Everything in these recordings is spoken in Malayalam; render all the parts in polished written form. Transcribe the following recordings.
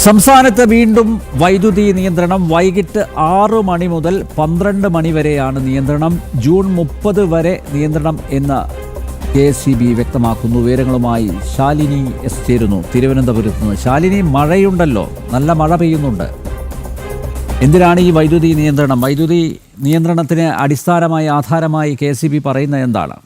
സംസ്ഥാനത്ത് വീണ്ടും വൈദ്യുതി നിയന്ത്രണം. വൈകിട്ട് 6 മണി മുതൽ 12 മണി വരെയാണ് നിയന്ത്രണം. ജൂൺ 30 വരെ നിയന്ത്രണം എന്ന് KSEB വ്യക്തമാക്കുന്നു. വിവരങ്ങളുമായി ശാലിനി എസ് ചേരുന്നു തിരുവനന്തപുരത്ത് നിന്ന്. ശാലിനി, മഴയുണ്ടല്ലോ, നല്ല മഴ പെയ്യുന്നുണ്ട്. എന്തിനാണ് ഈ വൈദ്യുതി നിയന്ത്രണം? വൈദ്യുതി നിയന്ത്രണത്തിന് അടിസ്ഥാനമായി ആധാരമായി KSEB പറയുന്നത് എന്താണ്?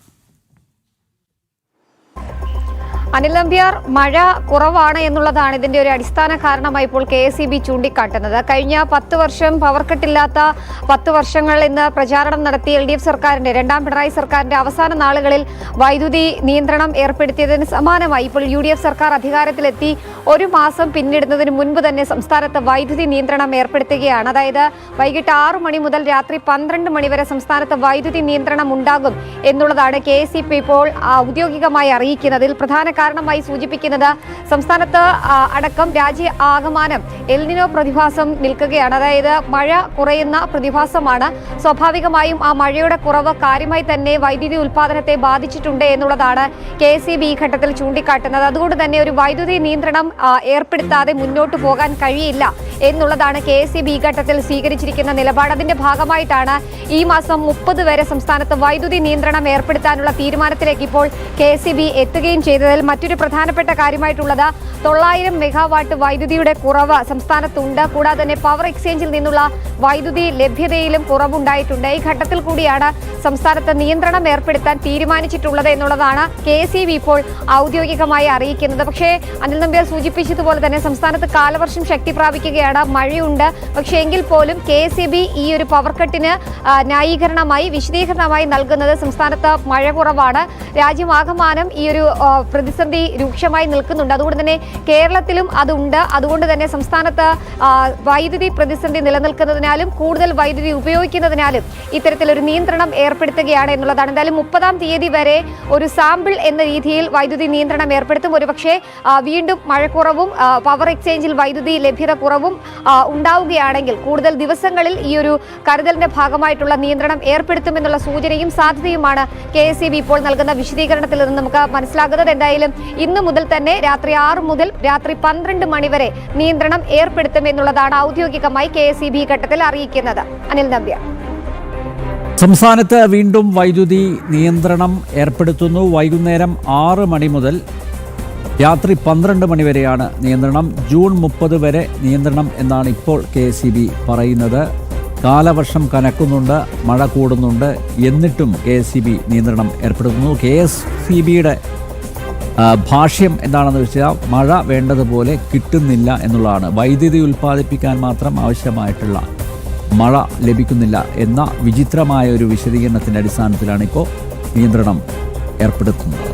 അനിൽ നമ്പ്യാർ, മഴ കുറവാണ് എന്നുള്ളതാണ് ഇതിന്റെ ഒരു അടിസ്ഥാന കാരണമായി ഇപ്പോൾ KSEB ചൂണ്ടിക്കാട്ടുന്നത്. കഴിഞ്ഞ 10 വർഷം പവർ കട്ടില്ലാത്ത 10 വർഷങ്ങൾ എന്ന് പ്രചാരണം നടത്തി LDF സർക്കാരിന്റെ, രണ്ടാം പിണറായി സർക്കാരിന്റെ അവസാന നാളുകളിൽ വൈദ്യുതി നിയന്ത്രണം ഏർപ്പെടുത്തിയതിന് സമാനമായി ഇപ്പോൾ UDF സർക്കാർ അധികാരത്തിലെത്തി 1 മാസം പിന്നിടുന്നതിന് മുൻപ് തന്നെ സംസ്ഥാനത്ത് വൈദ്യുതി നിയന്ത്രണം ഏർപ്പെടുത്തുകയാണ്. അതായത് വൈകിട്ട് 6 മണി മുതൽ രാത്രി 12 മണി വരെ സംസ്ഥാനത്ത് വൈദ്യുതി നിയന്ത്രണം ഉണ്ടാകും എന്നുള്ളതാണ് KSEB ഇപ്പോൾ ഔദ്യോഗികമായി അറിയിക്കുന്നതിൽ പ്രധാന കാരണമായി സൂചിപ്പിക്കുന്നത്. സംസ്ഥാനത്ത് അടക്കം രാജ്യ ആകമാനം എൽനിനോ പ്രതിഭാസം നിൽക്കുകയാണ്. അതായത് മഴ കുറയുന്ന പ്രതിഭാസമാണ്. സ്വാഭാവികമായും ആ മഴയുടെ കുറവ് കാര്യമായി തന്നെ വൈദ്യുതി ഉൽപ്പാദനത്തെ ബാധിച്ചിട്ടുണ്ട് എന്നുള്ളതാണ് KSEB ഈ ഘട്ടത്തിൽ ചൂണ്ടിക്കാട്ടുന്നത്. അതുകൊണ്ട് തന്നെ ഒരു വൈദ്യുതി നിയന്ത്രണം ഏർപ്പെടുത്താതെ മുന്നോട്ട് പോകാൻ കഴിയില്ല എന്നുള്ളതാണ് KSEB ഈ ഘട്ടത്തിൽ സ്വീകരിച്ചിരിക്കുന്ന നിലപാട്. അതിന്റെ ഭാഗമായിട്ടാണ് ഈ മാസം 30 വരെ സംസ്ഥാനത്ത് വൈദ്യുതി നിയന്ത്രണം ഏർപ്പെടുത്താനുള്ള തീരുമാനത്തിലേക്ക് ഇപ്പോൾ KSEB എത്തുകയും ചെയ്തതിൽ മറ്റൊരു പ്രധാനപ്പെട്ട കാര്യമായിട്ടുള്ളത് 900 മെഗാവാട്ട് വൈദ്യുതിയുടെ കുറവ് സംസ്ഥാനത്തുണ്ട്. കൂടാതെ തന്നെ പവർ എക്സ്ചേഞ്ചിൽ നിന്നുള്ള വൈദ്യുതി ലഭ്യതയിലും കുറവുണ്ടായിട്ടുണ്ട്. ഈ ഘട്ടത്തിൽ കൂടിയാണ് സംസ്ഥാനത്ത് നിയന്ത്രണം ഏർപ്പെടുത്താൻ തീരുമാനിച്ചിട്ടുള്ളത് എന്നുള്ളതാണ് KSEB ഇപ്പോൾ ഔദ്യോഗികമായി അറിയിക്കുന്നത്. പക്ഷേ അനിൽ നമ്പ്യാർ സൂചിപ്പിച്ചതുപോലെ തന്നെ സംസ്ഥാനത്ത് കാലവർഷം ശക്തി പ്രാപിക്കുകയാണ്, മഴയുണ്ട്. പക്ഷേ എങ്കിൽ പോലും KSEB ഈ ഒരു പവർ കട്ടിന് ന്യായീകരണമായി, വിശദീകരണമായി നൽകുന്നത് സംസ്ഥാനത്ത് മഴ കുറവാണ്, രാജ്യമാകമാനം ഈ ഒരു പ്രതിസന്ധി രൂക്ഷമായി നിൽക്കുന്നുണ്ട്, അതുകൊണ്ട് തന്നെ കേരളത്തിലും അതുണ്ട്. അതുകൊണ്ട് തന്നെ സംസ്ഥാനത്ത് വൈദ്യുതി പ്രതിസന്ധി നിലനിൽക്കുന്നതിനാലും കൂടുതൽ വൈദ്യുതി ഉപയോഗിക്കുന്നതിനാലും ഇത്തരത്തിലൊരു നിയന്ത്രണം ഏർപ്പെടുത്തുകയാണ് എന്നുള്ളതാണ്. എന്തായാലും 30-ാം തീയതി വരെ ഒരു സാമ്പിൾ എന്ന രീതിയിൽ വൈദ്യുതി നിയന്ത്രണം ഏർപ്പെടുത്തും. ഒരുപക്ഷെ വീണ്ടും മഴക്കുറവും പവർ എക്സ്ചേഞ്ചിൽ വൈദ്യുതി ലഭ്യത കുറവും ഉണ്ടാവുകയാണെങ്കിൽ കൂടുതൽ ദിവസങ്ങളിൽ ഈ ഒരു കരുതലിന്റെ ഭാഗമായിട്ടുള്ള നിയന്ത്രണം ഏർപ്പെടുത്തുമെന്നുള്ള സൂചനയും സാധ്യതയുമാണ് KSEB ഇപ്പോൾ നൽകുന്ന വിശദീകരണത്തിൽ നിന്ന് നമുക്ക് മനസ്സിലാകുന്നത്. എന്തായാലും ഇന്നു മുതൽ തന്നെ രാത്രി 6 മുതൽ രാത്രി 12 മണി വരെ നിയന്ത്രണം ഏർപ്പെടുത്തുമെന്നുള്ളതാണ് ഔദ്യോഗികമായി KSEB ഘട്ടത്തിൽ അറിയിക്കുന്നത്. അനിൽ നമ്പ്യാർ, സംസ്ഥാനത്ത് വീണ്ടും വൈദ്യുതി നിയന്ത്രണം ഏർപ്പെടുത്തുന്നു. വൈകുന്നേരം 6 മണി മുതൽ രാത്രി 12 മണി വരെയാണ് നിയന്ത്രണം. ജൂൺ 30 വരെ നിയന്ത്രണം എന്നാണ് ഇപ്പോൾ KSEB പറയുന്നത്. കാലവർഷം കനക്കുന്നുണ്ട്, മഴ കൂടുന്നുണ്ട്, എന്നിട്ടും KSEB നിയന്ത്രണം ഏർപ്പെടുത്തുന്നു. KSEBയുടെ ഭാഷ്യം എന്താണെന്ന് വെച്ചാൽ മഴ വേണ്ടതുപോലെ കിട്ടുന്നില്ല എന്നുള്ളതാണ്. വൈദ്യുതി ഉൽപ്പാദിപ്പിക്കാൻ മാത്രം ആവശ്യമായിട്ടുള്ള മഴ ലഭിക്കുന്നില്ല എന്ന വിചിത്രമായ ഒരു വിശദീകരണത്തിൻ്റെ അടിസ്ഥാനത്തിലാണ് ഇപ്പോൾ നിയന്ത്രണം ഏർപ്പെടുത്തുന്നത്.